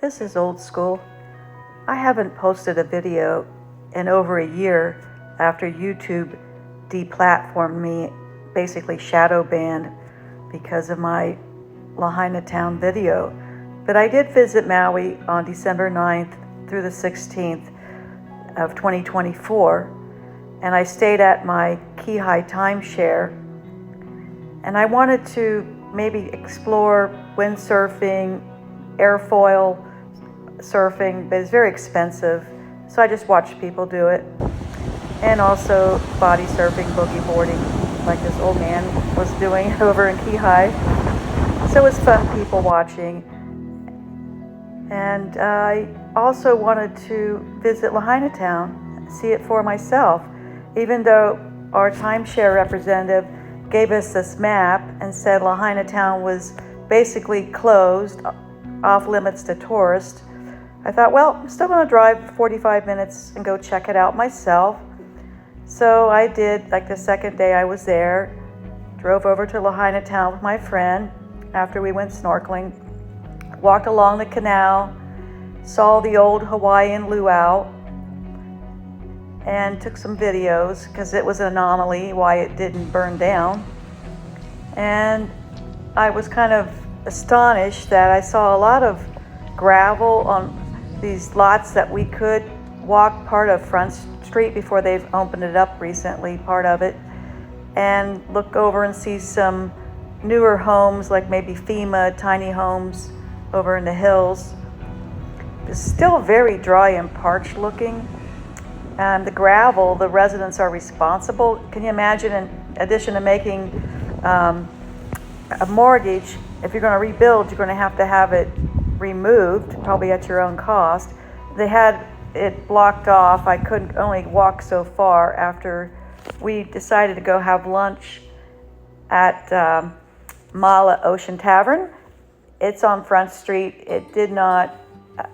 This is old school. I haven't posted a video in over a year after YouTube deplatformed me, basically shadow banned because of my Lahaina Town video. But I did visit Maui on December 9th through the 16th of 2024, and I stayed at my Kihei timeshare, and I wanted to maybe explore windsurfing, airfoil surfing, but it's very expensive, so I just watched people do it. And also body surfing, boogie boarding, like this old man was doing over in Kihei. So it was fun people watching. And I also wanted to visit Lahaina Town, see it for myself, even though our timeshare representative gave us this map and said Lahaina Town was basically closed, off limits to tourists. I thought, well, I'm still going to drive 45 minutes and go check it out myself. So I did. Like the second day I was there, drove over to Lahaina Town with my friend after we went snorkeling, walked along the canal, saw the old Hawaiian luau, and took some videos because it was an anomaly why it didn't burn down. And I was kind of astonished that I saw a lot of gravel on these lots that we could walk part of Front Street before they've opened it up recently, part of it, and look over and see some newer homes, like maybe FEMA tiny homes over in the hills. It's still very dry and parched looking. And the gravel, the residents are responsible. Can you imagine, in addition to making a mortgage, if you're going to rebuild, you're going to have it removed, probably at your own cost. They had it blocked off. I could only walk so far after we decided to go have lunch at Maui Ocean Tavern. It's on Front Street. It did not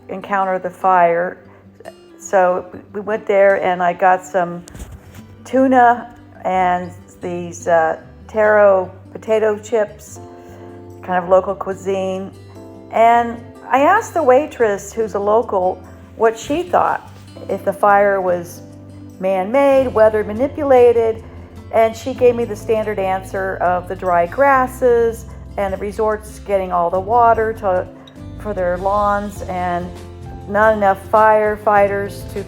encounter the fire. So we went there and I got some tuna and these taro potato chips, kind of local cuisine. And I asked the waitress, who's a local, what she thought, if the fire was man-made, weather manipulated, and she gave me the standard answer of the dry grasses and the resorts getting all the water for their lawns and not enough firefighters to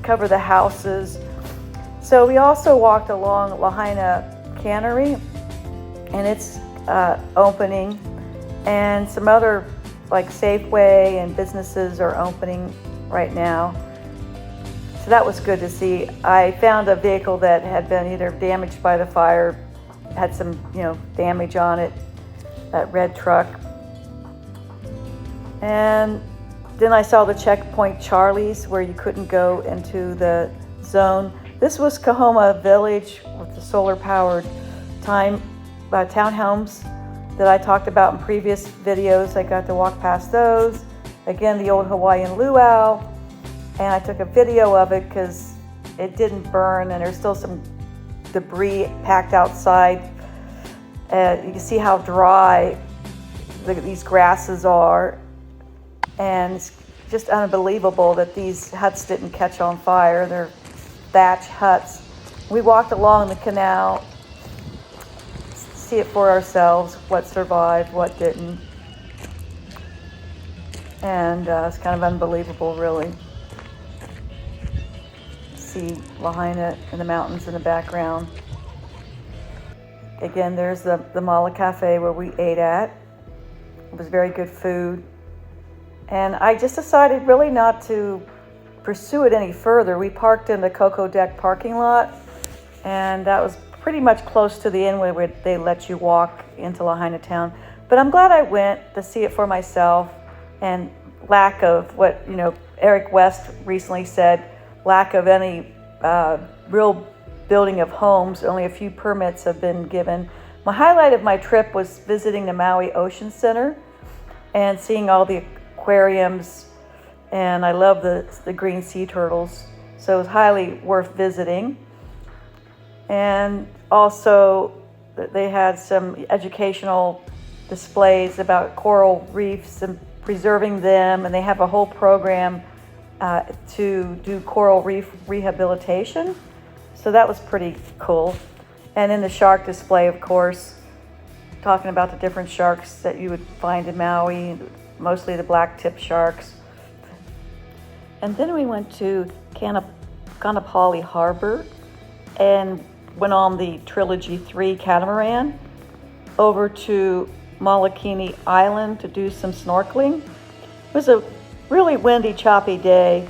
cover the houses. So we also walked along Lahaina Cannery, and it's opening, and some other like Safeway and businesses are opening right now. So that was good to see. I found a vehicle that had been either damaged by the fire, had some, damage on it, that red truck. And then I saw the checkpoint Charlie's where you couldn't go into the zone. This was Kahoma Village with the solar-powered townhomes that I talked about in previous videos. I got to walk past those. Again, the old Hawaiian luau. And I took a video of it because it didn't burn and there's still some debris packed outside. You can see how dry these grasses are. And it's just unbelievable that these huts didn't catch on fire. They're thatch huts. We walked along the canal, see it for ourselves, what survived, what didn't. And it's kind of unbelievable, really. See Lahaina in the mountains in the background. Again, there's the Mala Cafe where we ate at. It was very good food. And I just decided really not to pursue it any further. We parked in the Cocoa Deck parking lot, and that was pretty much close to the end where they let you walk into Lahaina Town. But I'm glad I went to see it for myself, and lack of what, Eric West recently said, lack of any real building of homes. Only a few permits have been given. My highlight of my trip was visiting the Maui Ocean Center and seeing all the aquariums, and I love the green sea turtles, so it was highly worth visiting. And also they had some educational displays about coral reefs and preserving them, and they have a whole program to do coral reef rehabilitation. So that was pretty cool. And in the shark display, of course, talking about the different sharks that you would find in Maui, mostly the black-tip sharks. And then we went to Kaanapali Harbor and went on the Trilogy 3 catamaran over to Molokini Island to do some snorkeling. It was a really windy, choppy day.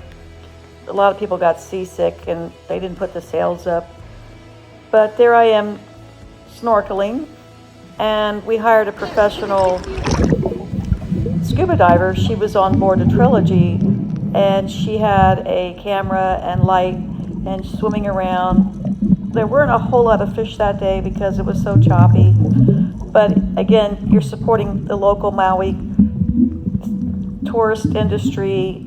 A lot of people got seasick and they didn't put the sails up. But there I am snorkeling, and we hired a professional scuba diver. She was on board the Trilogy, and she had a camera and light and swimming around. There weren't a whole lot of fish that day because it was so choppy. But again, you're supporting the local Maui tourist industry,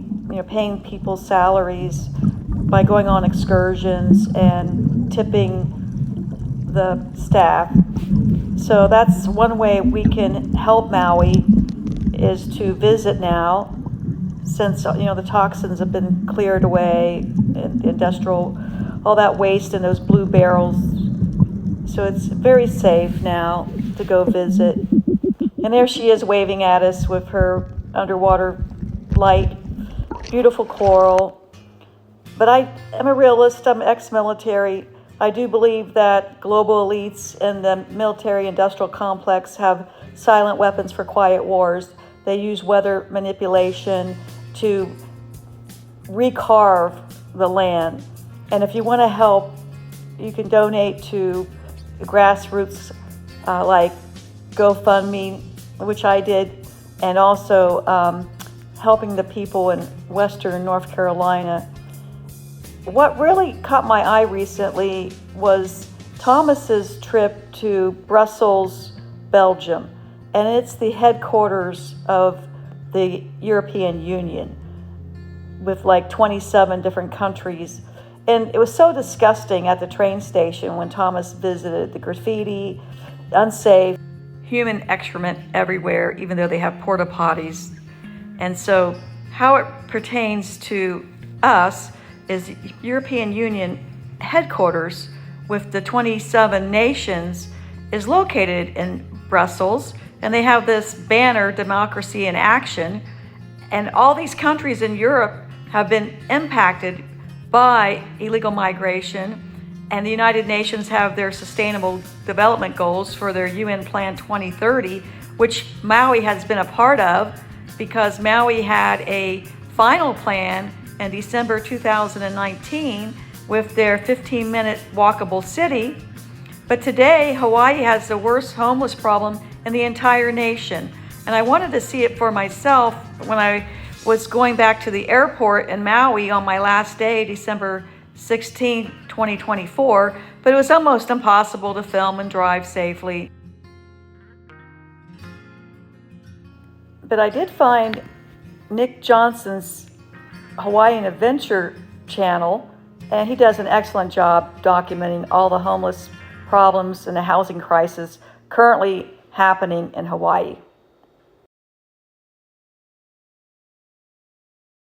paying people's salaries by going on excursions and tipping the staff. So that's one way we can help Maui, is to visit now, since the toxins have been cleared away, industrial, all that waste in those blue barrels. So it's very safe now to go visit. And there she is waving at us with her underwater light, beautiful coral. But I am a realist, I'm ex-military. I do believe that global elites and the military-industrial complex have silent weapons for quiet wars. They use weather manipulation to recarve the land. And if you want to help, you can donate to grassroots like GoFundMe, which I did, and also helping the people in Western North Carolina. What really caught my eye recently was Thomas's trip to Brussels, Belgium, and it's the headquarters of the European Union with like 27 different countries. And it was so disgusting at the train station when Thomas visited, the graffiti, unsafe, human excrement everywhere, even though they have porta potties. And so how it pertains to us is European Union headquarters with the 27 nations is located in Brussels, and they have this banner, Democracy in Action, and all these countries in Europe have been impacted by illegal migration, and the United Nations have their Sustainable Development Goals for their UN Plan 2030, which Maui has been a part of because Maui had a final plan in December 2019 with their 15-minute walkable city. But today, Hawaii has the worst homeless problem in the entire nation. And I wanted to see it for myself when I was going back to the airport in Maui on my last day, December 16, 2024, but it was almost impossible to film and drive safely. But I did find Nick Johnson's Hawaiian Adventure channel, and he does an excellent job documenting all the homeless problems and the housing crisis currently happening in Hawaii.